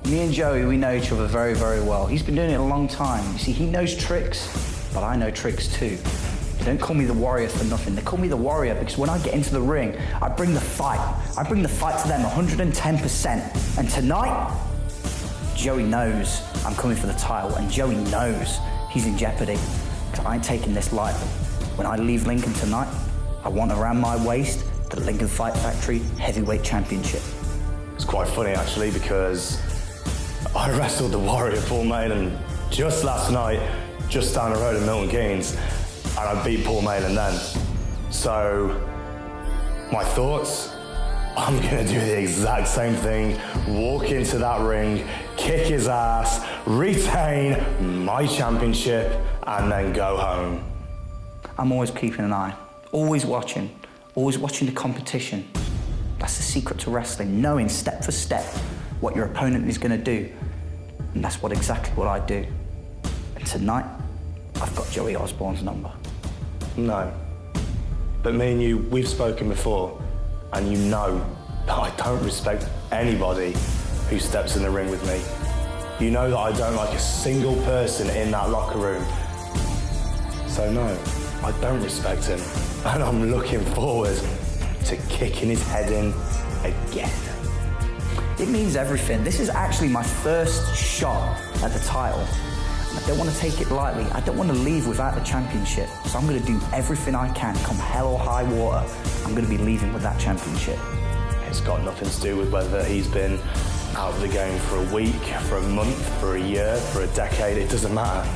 Me and Joey, we know each other very, very well. He's been doing it a long time. You see, he knows tricks, but I know tricks too. They don't call me the Warrior for nothing. They call me the Warrior because when I get into the ring, I bring the fight. I bring the fight to them 110%. And tonight, Joey knows I'm coming for the title, and Joey knows he's in jeopardy because I ain't taking this lightly. When I leave Lincoln tonight, I want around my waist the Lincoln Fight Factory Heavyweight Championship. It's quite funny actually because I wrestled the Warrior Paul Malen just last night, just down the road in Milton Keynes, and I beat Paul Malen then. So, my thoughts? I'm gonna do the exact same thing, walk into that ring, kick his ass, retain my championship, and then go home. I'm always keeping an eye, always watching the competition. That's the secret to wrestling, knowing step for step what your opponent is gonna do. And that's exactly what I do. And tonight, I've got Joey Ozbourne's number. No. But me and you, we've spoken before, and you know that I don't respect anybody who steps in the ring with me. You know that I don't like a single person in that locker room. So no, I don't respect him. And I'm looking forward to kicking his head in again. It means everything. This is actually my first shot at the title. And I don't want to take it lightly. I don't want to leave without the championship. So I'm going to do everything I can, come hell or high water. I'm going to be leaving with that championship. It's got nothing to do with whether he's been out of the game for a week, for a month, for a year, for a decade. It doesn't matter.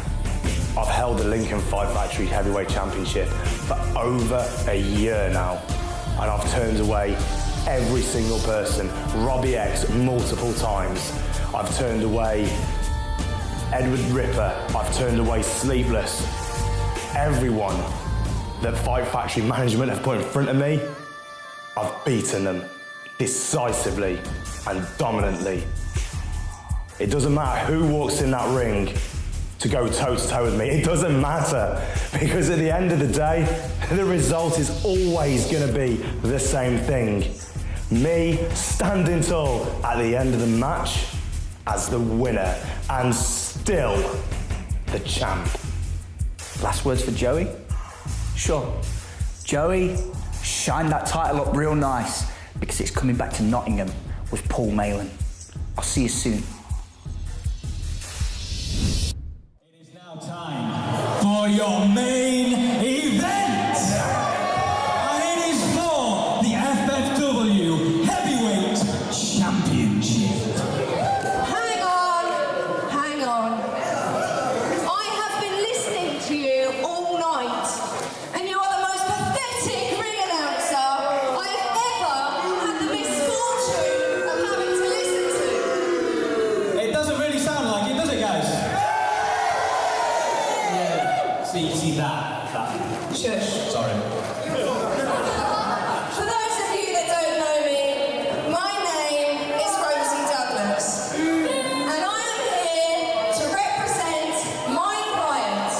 I've held the Lincoln Fight Factory Heavyweight Championship for over a year now. And I've turned away every single person. Robbie X multiple times. I've turned away Edward Ripper. I've turned away Sleepless. Everyone that Fight Factory management have put in front of me, I've beaten them decisively and dominantly. It doesn't matter who walks in that ring to go toe-to-toe with me. It doesn't matter, because at the end of the day, the result is always gonna be the same thing. Me standing tall at the end of the match as the winner and still the champ. Last words for Joey? Sure. Joey, shine that title up real nice because it's coming back to Nottingham with Paul Malen. I'll see you soon. It is now time for your main event. And it is for the FFW Heavyweight Championship. Hang on. I have been listening to you all night, and you are the most pathetic ring announcer I have ever had the misfortune of having to listen to. It doesn't really sound like it, does it, guys? Yeah. See that? Shush. Sorry. For those of you that don't know me, my name is Rosie Douglas, and I am here to represent my client.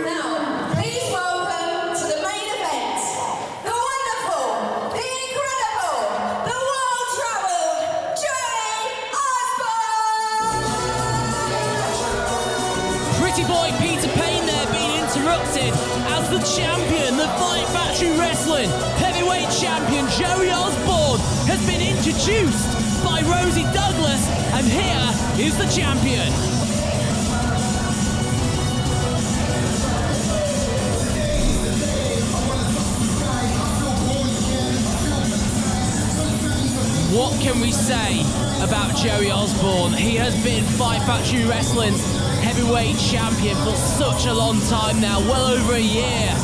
Now, please welcome to the main event, the wonderful, the incredible, the world-travelled Joey Ozbourne! Pretty boy Peter Payne there being interrupted as the champion, the Fight Factory Wrestling Heavyweight Champion Joey Ozbourne has been introduced by Rosie Douglas, and here is the champion. What can we say about Joey Ozbourne? He has been Fight Factory Wrestling's heavyweight champion for such a long time now, well over a year.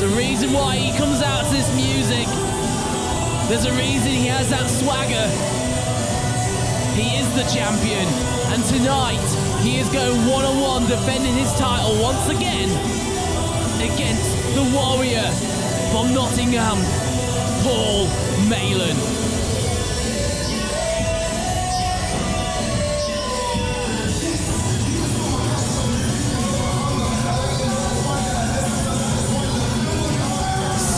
The reason why he comes out to this music, there's a reason he has that swagger. He is the champion, and tonight he is going one-on-one defending his title once again against the Warrior from Nottingham, Paul Malen.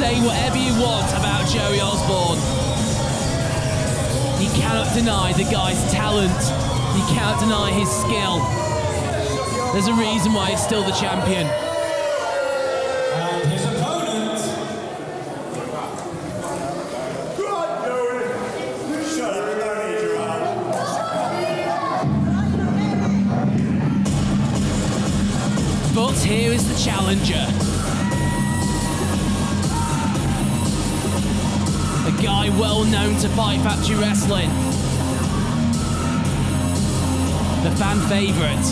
say whatever you want about Joey Ozbourne. You cannot deny the guy's talent. You cannot deny his skill. There's a reason why he's still the champion. And his opponent. Shut up, I don't need your help. But here is the challenger. A guy well known to Fight Factory Wrestling. The fan favourite.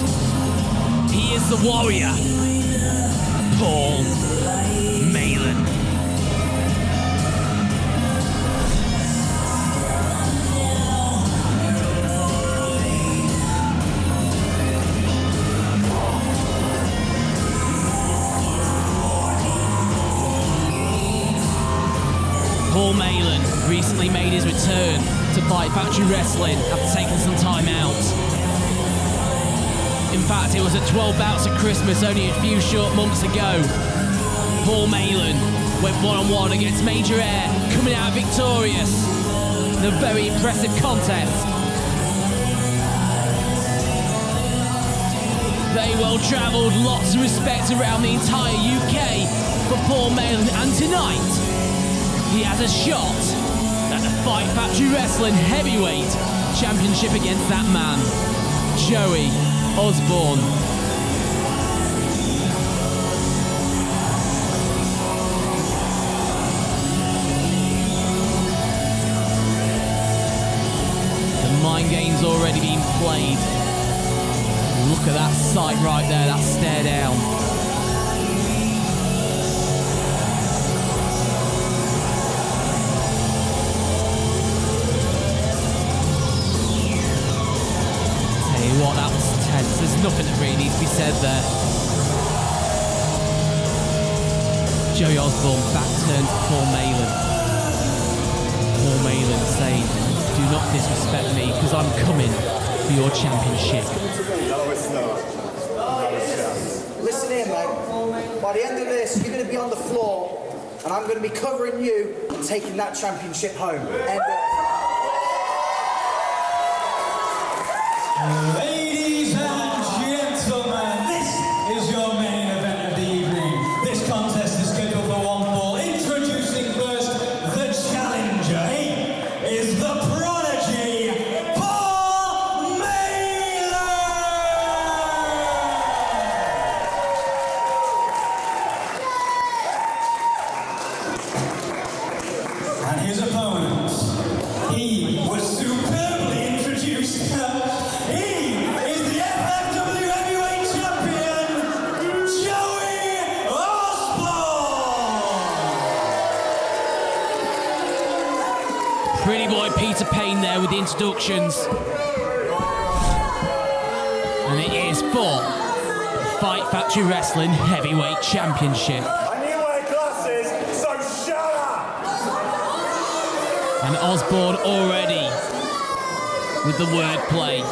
He is the warrior. Paul Malen. Paul Malen recently made his return to Fight Factory Wrestling after taking some time out. In fact, it was at 12 Bouts of Christmas only a few short months ago. Paul Malen went one-on-one against Major Air, coming out victorious in a very impressive contest. Very well travelled, lots of respect around the entire UK for Paul Malen, and tonight he has a shot at the Fight Factory Wrestling Heavyweight Championship against that man, Joey Ozbourne. The mind game's already been played. Look at that sight right there, that stare down. What, that was tense. There's nothing that really needs to be said there. Joey Ozbourne back turned to Paul Malen. Paul Malen saying, do not disrespect me because I'm coming for your championship. No, it's not. Listen here, mate. By the end of this, you're going to be on the floor and I'm going to be covering you and taking that championship home. End of. Ladies and gentlemen, this is your main event of the evening. This contest is scheduled for one fall. Introducing first the challenger. He is the prodigy, Paul Malen! And his opponent, he was superbly introduced. He is the FFW Heavyweight Champion, Joey Ozbourne! Pretty boy Peter Payne there with the introductions. And it is for the Fight Factory Wrestling Heavyweight Championship. I knew where classes, so shut up! And Ozbourne already with the wordplay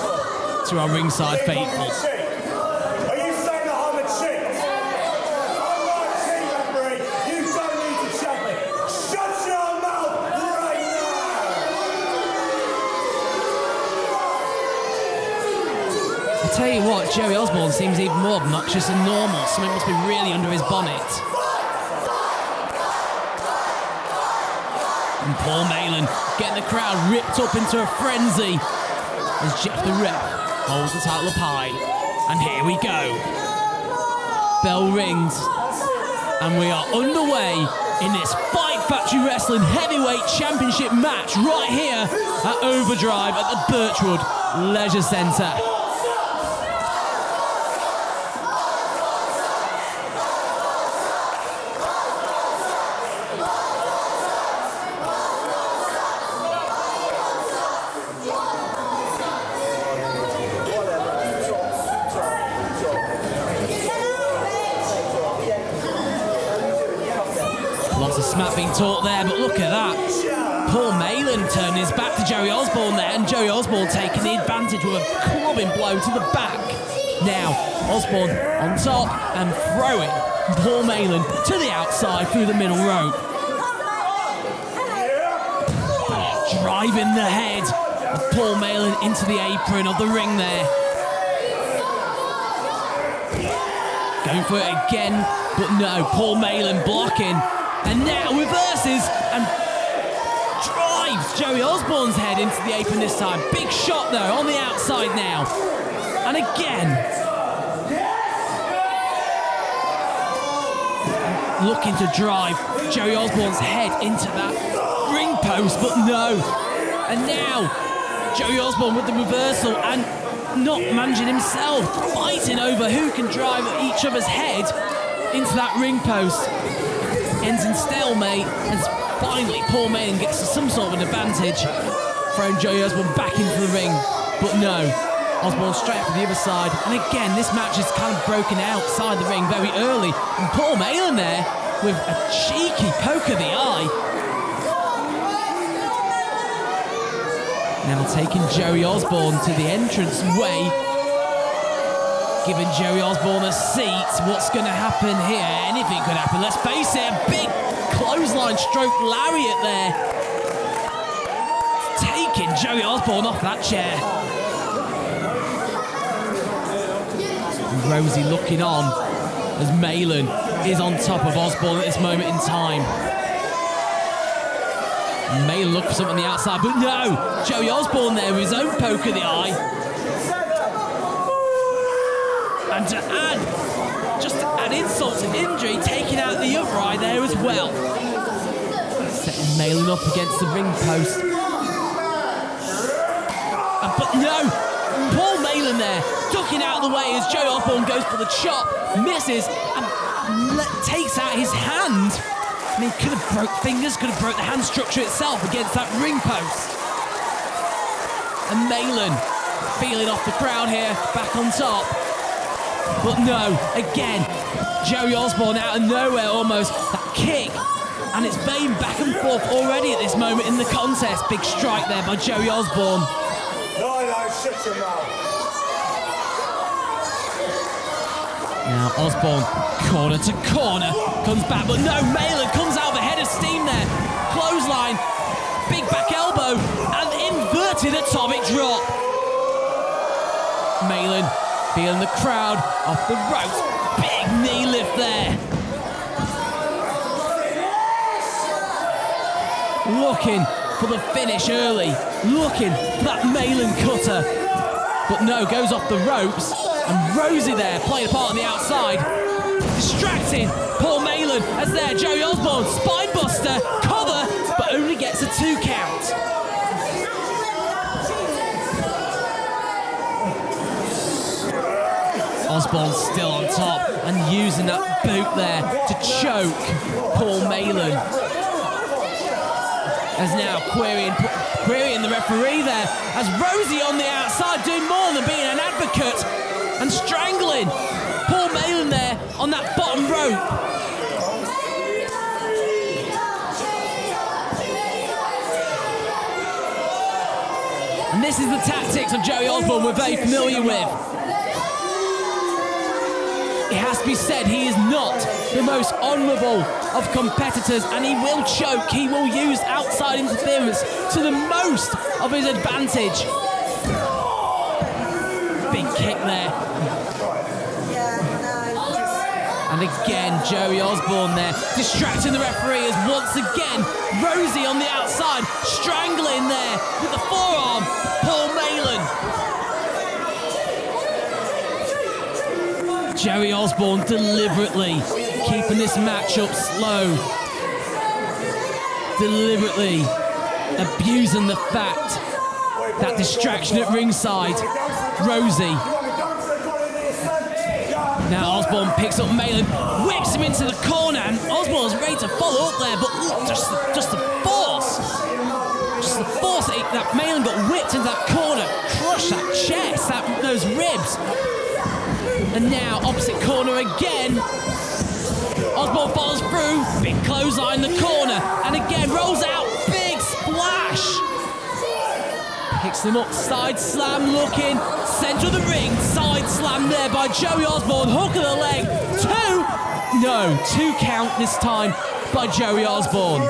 to our ringside faithful. Are you saying that I'm a cheat? I'm not a cheat, referee. You don't need to check me. Shut your mouth right now! I tell you what, Joey Ozbourne seems even more obnoxious than normal. Something must be really under his bonnet. And Paul Malen getting the crowd ripped up into a frenzy as Jeff the Rep holds the title up high. And here we go. Bell rings. And we are underway in this Fight Factory Wrestling Heavyweight Championship match right here at Overdrive at the Birchwood Leisure Centre. Lots of smack being taught there, but look at that. Paul Malen turning his back to Joey Ozbourne there, and Joey Ozbourne taking the advantage with a clubbing blow to the back. Now, Ozbourne on top and throwing Paul Malen to the outside through the middle rope. driving the head of Paul Malen into the apron of the ring there. Going for it again, but no, Paul Malen blocking. And now reverses and drives Joey Ozbourne's head into the apron this time. Big shot though, on the outside now. And again. Looking to drive Joey Ozbourne's head into that ring post, but no. And now, Joey Ozbourne with the reversal and not managing himself, fighting over who can drive each other's head into that ring post. Ends in stalemate, and finally Paul Malen gets some sort of an advantage, throwing Joey Ozbourne back into the ring, but no. Ozbourne straight up to the other side, and again this match is kind of broken outside the ring very early, and Paul Malen there with a cheeky poke of the eye. Now taking Joey Ozbourne to the entrance way, giving Joey Ozbourne a seat. What's going to happen here? Anything could happen. Let's face it, a big clothesline stroke lariat there, taking Joey Ozbourne off that chair. Rosie looking on as Malen is on top of Ozbourne at this moment in time. Malen looks for something on the outside, but no! Joey Ozbourne there with his own poke of the eye. And to add insult to injury, taking out the other eye there as well. Setting Malen up against the ring post. But no! Paul Malen there, ducking out of the way as Joey Ozbourne goes for the chop, misses, and takes out his hand. I mean, could have broke fingers, could have broke the hand structure itself against that ring post. And Malen feeling off the crowd here, back on top. But no, again, Joey Ozbourne out of nowhere almost, that kick. And it's been back and forth already at this moment in the contest. Big strike there by Joey Ozbourne. Shut your mouth. Now Ozbourne, corner to corner, comes back, but no, Malen comes out of a head of steam there. Clothesline, big back elbow, and inverted atomic drop. Malen feeling the crowd off the ropes. Big knee lift there. Looking for the finish early, looking for that Malen cutter, but no, goes off the ropes, and Rosie there playing a part on the outside, distracting Paul Malen as there, Joey Ozbourne, spinebuster, cover, but only gets a 2 count. Ozbourne still on top and using that boot there to choke Paul Malen. As now querying the referee there, as Rosie on the outside doing more than being an advocate and strangling Paul Malen there on that bottom rope. And this is the tactics of Joey Ozbourne we're very familiar with. It has to be said, he is not the most honourable of competitors, and he will choke, he will use outside interference to the most of his advantage. Big kick there. And again, Joey Ozbourne there, distracting the referee as once again, Rosie on the outside, strangling there with the forearm, Paul Malen. Joey Ozbourne deliberately keeping this matchup slow. Deliberately abusing the fact that distraction at ringside. Rosie. Now Ozbourne picks up Malen, whips him into the corner, and Ozbourne's ready to follow up there, but look, just the force. Just the force that Malen got whipped into that corner, crushed that chest, those ribs. And now, opposite corner again. Ozbourne follows through, big clothesline in the corner, and again rolls out, big splash. Picks them up, side slam looking, centre of the ring, side slam there by Joey Ozbourne, hook of the leg, 2 count this time by Joey Ozbourne.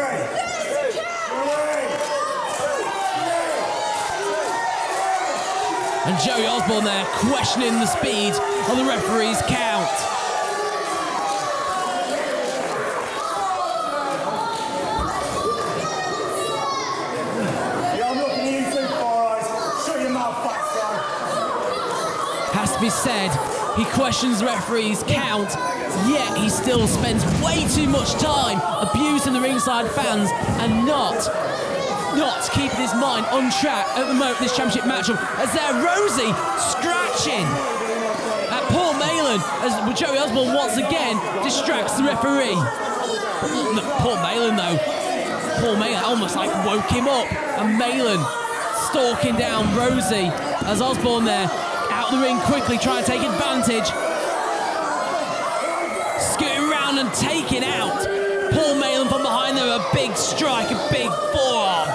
And Joey Ozbourne there questioning the speed of the referee's count. Has to be said, he questions the referee's count, yet he still spends way too much time abusing the ringside fans and not keeping his mind on track at the moment of this championship matchup. As there, Rosie scratching at Paul Malen as Joey Ozbourne once again distracts the referee. Paul Malen though, Paul Malen almost like woke him up, and Malen stalking down Rosie as Ozbourne there out the ring quickly trying to take advantage. Scooting around and taking out Paul Malen from behind there, a big strike, a big forearm.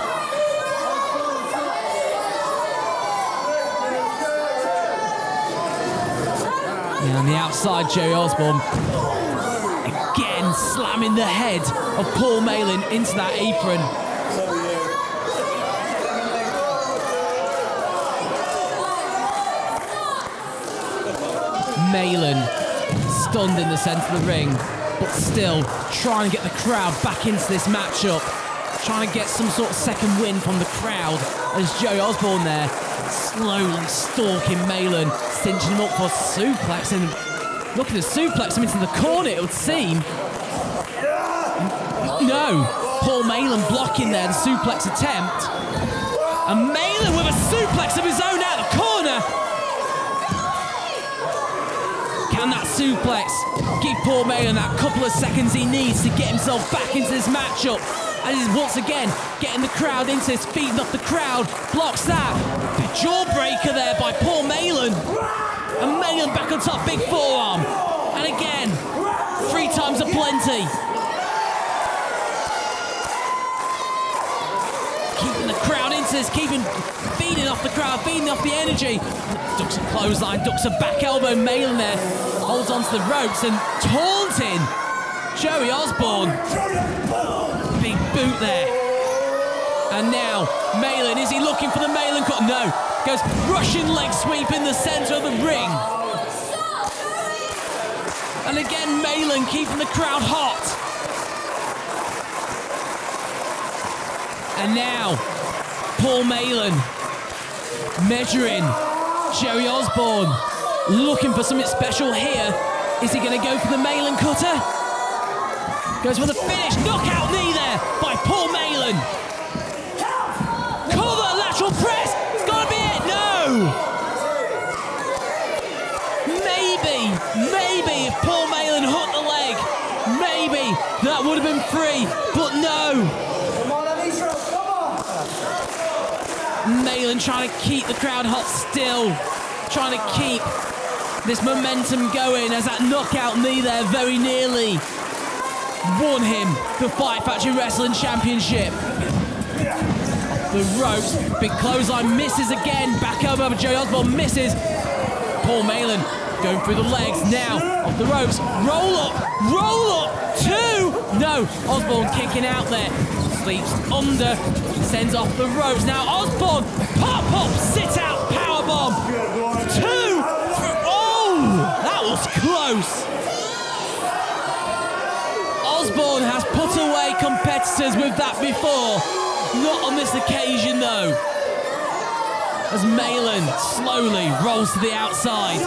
And on the outside, Joey Ozbourne again slamming the head of Paul Malen into that apron. Malen stunned in the centre of the ring, but still trying to get the crowd back into this matchup, trying to get some sort of second win from the crowd as Joey Ozbourne there slowly stalking Malen, cinching him up for a suplex and looking to suplex him into the corner, it would seem. No, Paul Malen blocking there the suplex attempt, and Malen with a suplex of his own out of the corner. Can that suplex give Paul Malen that couple of seconds he needs to get himself back into this matchup? And he's once again getting the crowd into this, feeding off the crowd, blocks that. Big jawbreaker there by Paul Malen. And Malen back on top, big forearm. And again, 3 times a plenty. Keeping the crowd into this, feeding off the crowd, feeding off the energy. Ducks a clothesline, ducks a back elbow. Malen there holds onto the ropes and taunting Joey Ozbourne. Big boot there. And now Malen, is he looking for the Malen cut? No. Goes Russian leg sweep in the centre of the ring. And again Malen keeping the crowd hot. And now Paul Malen measuring Joey Ozbourne, looking for something special here. Is he going to go for the Malen cutter? Goes for the finish, knockout knee there by Paul Malen. Cover, lateral press, it's got to be it, no! Maybe if Paul Malen hooked the leg, maybe that would have been free, but no. Come on, Alicia, come on! Malen trying to keep the crowd hot still, trying to keep this momentum going as that knockout knee there very nearly won him the Fight Factory Wrestling Championship. The ropes, big clothesline, misses again, back elbow of Joey Ozbourne, misses. Paul Malen going through the legs now, off the ropes, roll up, 2! No, Ozbourne kicking out there, sleeps under, sends off the ropes. Now Ozbourne, pop up, sit out, powerbomb, 2! Oh, that was close. Ozbourne has put away competitors with that before. Not on this occasion though. As Malen slowly rolls to the outside.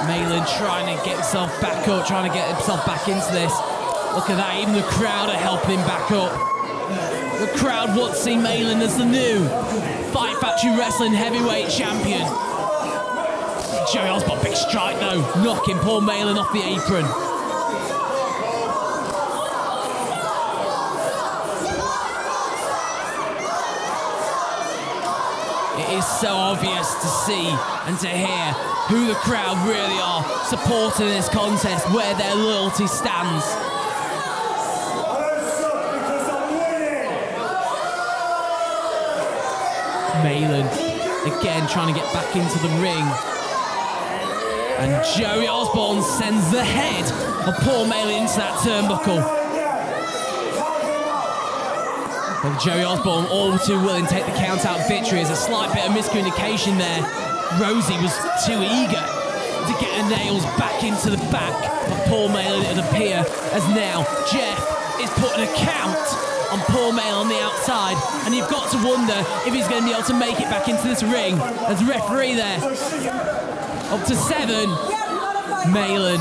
Malen trying to get himself back up, trying to get himself back into this. Look at that, even the crowd are helping him back up. The crowd wants to see Malen as the new Fight Factory Wrestling Heavyweight Champion. Joey Ozbourne, big strike though, knocking Paul Malen off the apron. It is so obvious to see and to hear who the crowd really are supporting this contest, where their loyalty stands. Malen again trying to get back into the ring. And Joey Ozbourne sends the head of Paul Malen into that turnbuckle. But Joey Ozbourne all too willing to take the count-out victory. There's a slight bit of miscommunication there. Rosie was too eager to get her nails back into the back of Paul Malen, it would appear, as now Jeff is putting a count on Paul Malen on the outside, and you've got to wonder if he's going to be able to make it back into this ring as referee there. Up to 7. Malen.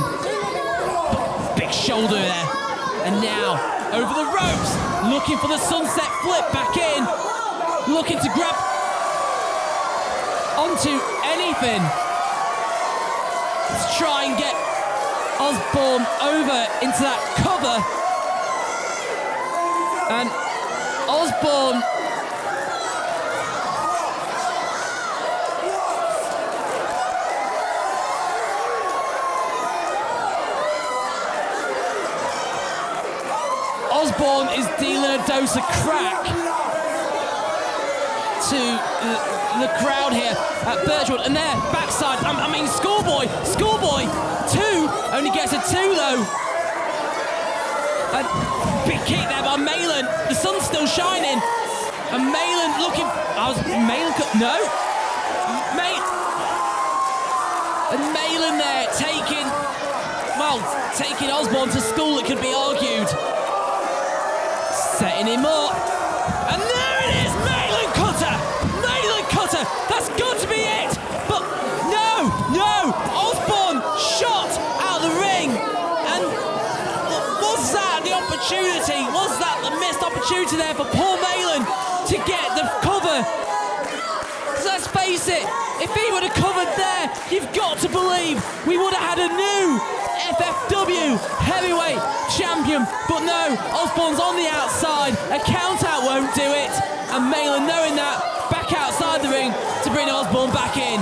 Big shoulder there. And now over the ropes, looking for the sunset flip back in. Looking to grab onto anything to try and get Ozbourne over into that cover. And Ozbourne is dealing a dose of crack to the crowd here at Birchwood. And there, backside, I mean, Schoolboy 2, only gets a 2 though. A big kick there by Malen. The sun's still shining. And Malen looking, and Malen there taking Ozbourne to school, it could be argued. Setting him up. And there it is, Malen cutter. That's got to be it. But no, Ozbourne shot out of the ring. And was that the opportunity? Was that the missed opportunity there for Paul Malen to get the cover? Let's face it, if he would have covered there, you've got to believe we would have had a new FFW heavyweight champion. But no, Ozbourne's on the outside, a count out won't do it, and Malen, knowing that, back outside the ring to bring Ozbourne back in.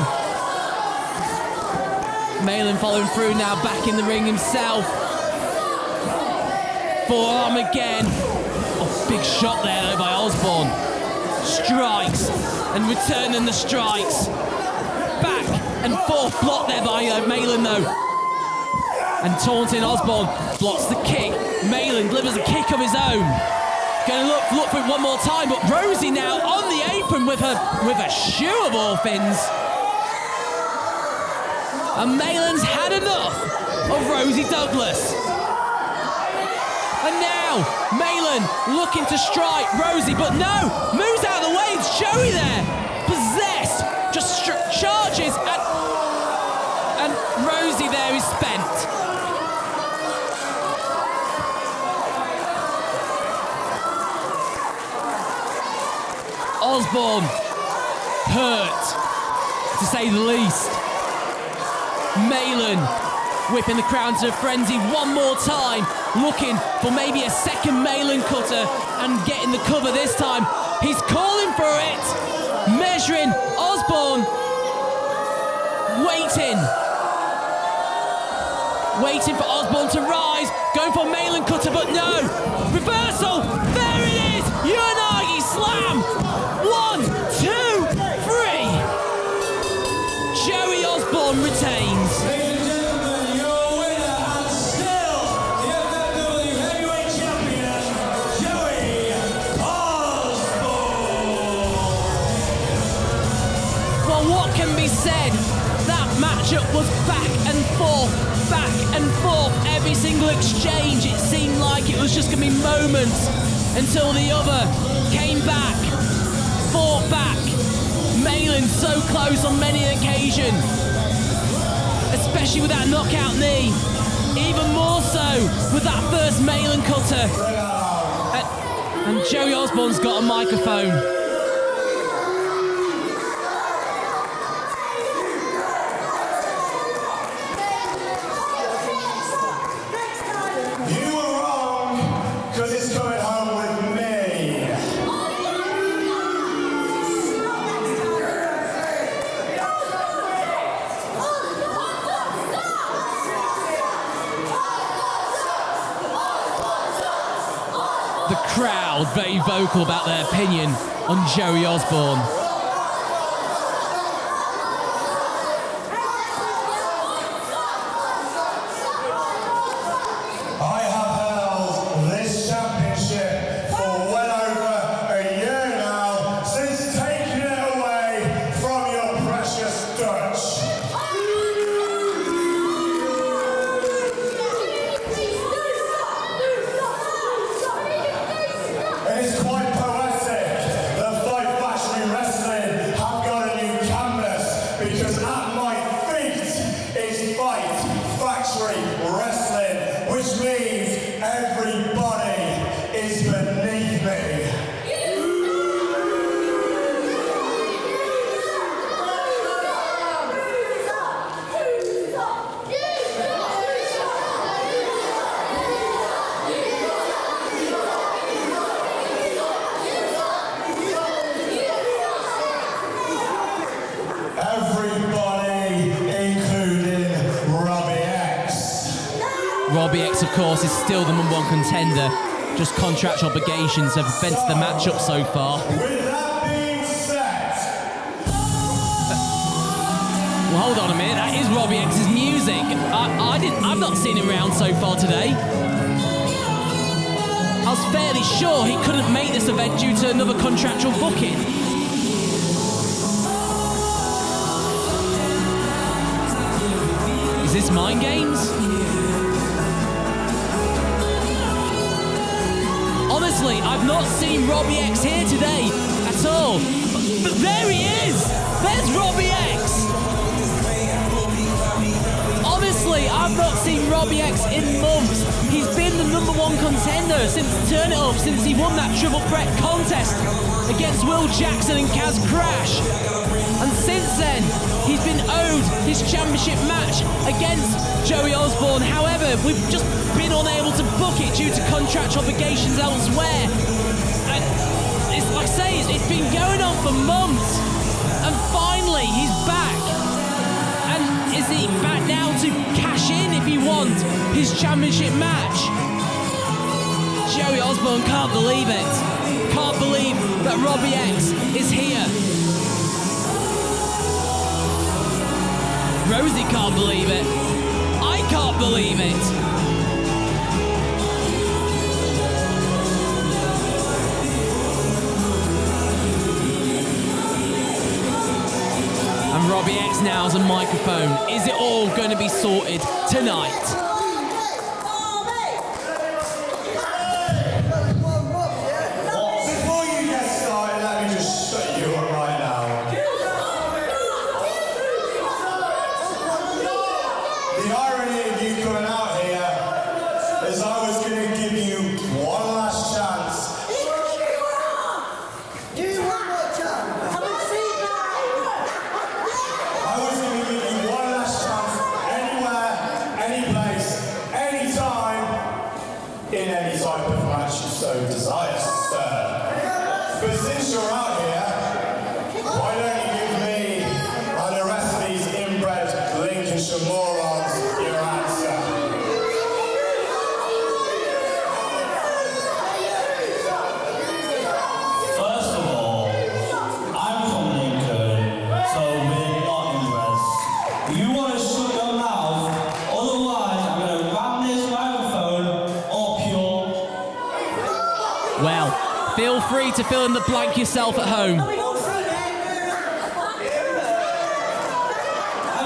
Malen following through now, back in the ring himself. Forearm again. Oh, big shot there though by Ozbourne. Strikes and returning the strikes. Back and forth block there by Malen though. And taunting Ozbourne blocks the kick. Malen delivers a kick of his own. Going to look for it one more time, but Rosie now on the apron with a shoe of all things. And Malen's had enough of Rosie Douglas. And now Malen looking to strike Rosie, but no, moves out of the way. It's Joey there, possessed, just charges, and Rosie there is spent. Ozbourne hurt, to say the least. Malen whipping the crowd to a frenzy one more time, looking for maybe a second Malen cutter and getting the cover this time. He's calling for it, measuring Ozbourne, waiting for Ozbourne to rise, going for Malen cutter, but no, reversal, there it is, Uranagi slam, 1, 2, 3. Joey Ozbourne retains. Ladies and gentlemen, your winner and still the FFW Heavyweight Champion, Joey Ozbourne. Well, what can be said? That matchup was back and forth, every single exchange. It seemed like it was just going to be moments until the other came back, fought back. Malen so close on many occasions, especially with that knockout knee, even more so with that first Malen cutter. And Joey Ozbourne's got a microphone. You were wrong, because it's coming home with me. The crowd very vocal about their opinion on Joey Ozbourne. Robbie X, of course, is still the #1 contender. Just contract obligations have prevented the matchup so far. With that being said, Well, hold on a minute. That is Robbie X's music. I've not seen him around so far today. I was fairly sure he couldn't make this event due to another contractual booking. Is this mind games? Honestly, I've not seen Robbie X here today at all. But there he is! There's Robbie X! Honestly, I've not seen Robbie X in months. He's been the #1 contender since Turn It Up, since he won that triple threat contest against Will Jackson and Kaz Crash. And since then, he's been owed his championship match against Joey Ozbourne. However, we've just been unable to book it due to contract obligations elsewhere. And it's like I say, it's been going on for months. And finally, he's back. And is he back now to cash in if he wants his championship match? Joey Ozbourne can't believe it. Can't believe that Robbie X is here. Rosie can't believe it. I can't believe it. And Robbie X now has a microphone. Is it all going to be sorted tonight? before you get started, let me just shut you up right now. The irony of you coming out here is I was going to give you one last chance. I was going to give you one last chance anywhere, any place, any time, in any type of match you so desire, sir. But since you're out here, why don't you give me and the rest of these inbred Lincolnshire morons your answer? First of all, I'm from Lincoln, so we're not inbreds. You want to shut your mouth, otherwise I'm going to ram this microphone up your... Well, feel free to fill in the blank yourself at home. I'm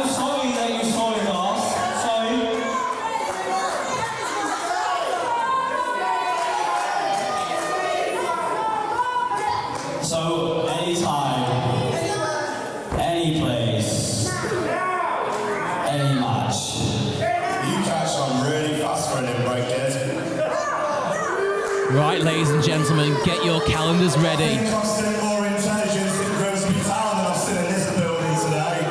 sorry that you saw it off. Sorry. So, anytime, any place, any match. You catch on really fast for an inbred kid. Right, ladies and gentlemen, get your calendars ready. Constant more intelligence in Grimsby Town than I've seen in this building today.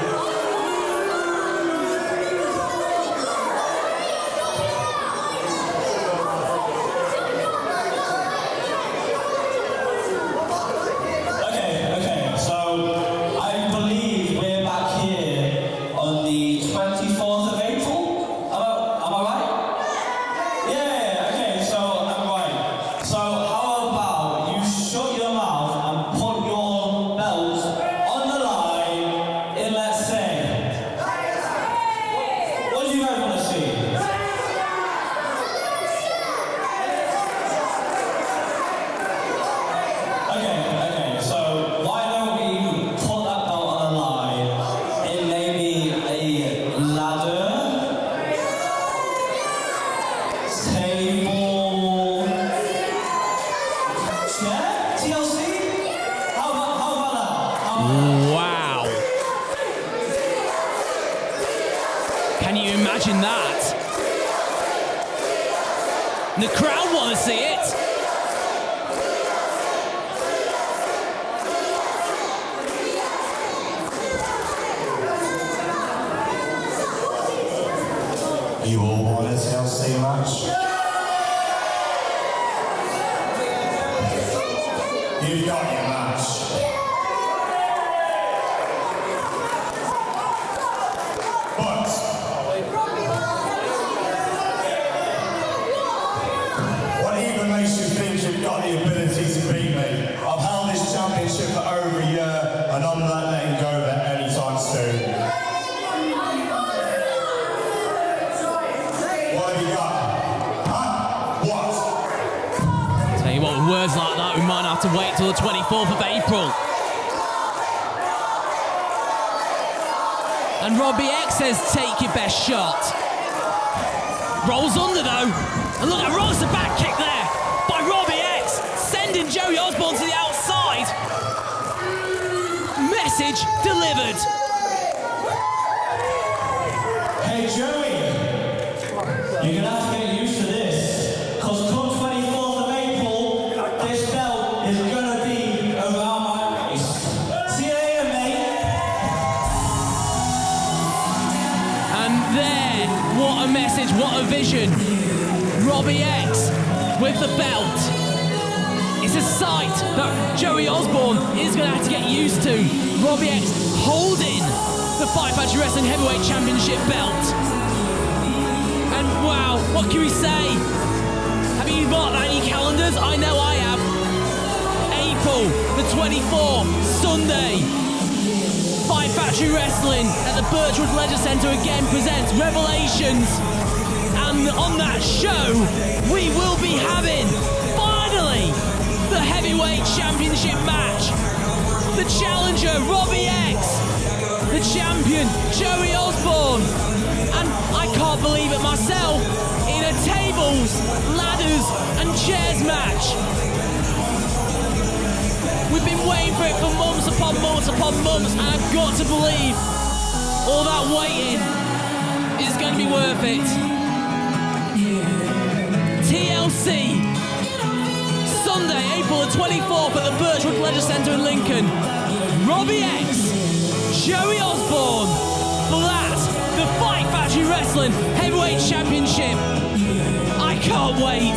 Okay, so I believe we're back here on the 24th of April. Am I right? Yeah, okay, so I'm right. So how about you shut your mouth and put your belt on the line in, let's say. What do you guys want to see? Okay, so why don't we put that belt on the line in maybe a ladder, table, chair, TLC? How about that? Wow. Can you imagine that? The crowd want to see it. You all want a TLC match? You've got your match. But words like that, we might have to wait till the 24th of April. And Robbie X says, take your best shot. Rolls under though. And look, rolls the back kick there by Robbie X, sending Joey Ozbourne to the outside. Message delivered. Hey Joey, you're gonna have to get used to this, because come 24th of April, this belt is gonna be around my waist. See you later, mate. And there, what a message, what a vision. Robbie X with the belt. It's a sight that Joey Ozbourne is going to have to get used to. Robbie X holding the Fight Factory Wrestling Heavyweight Championship belt. And wow, what can we say? Have you marked that in your calendars? I know I have. April the 24th, Sunday. Fight Factory Wrestling at the Birchwood Leisure Centre again presents Revelations. And on that show, we will be having, finally, the Heavyweight Championship match. The challenger, Robbie X. The champion, Joey Ozbourne. And I can't believe it myself, in a tables, ladders and chairs match. We've been waiting for it for months upon months upon months, and I've got to believe all that waiting is going to be worth it. TLC, Sunday, April the 24th at the Birchwood Leisure Centre in Lincoln. Robbie X, Joey Ozbourne, for that, the Fight Factory Wrestling Heavyweight Championship. I can't wait.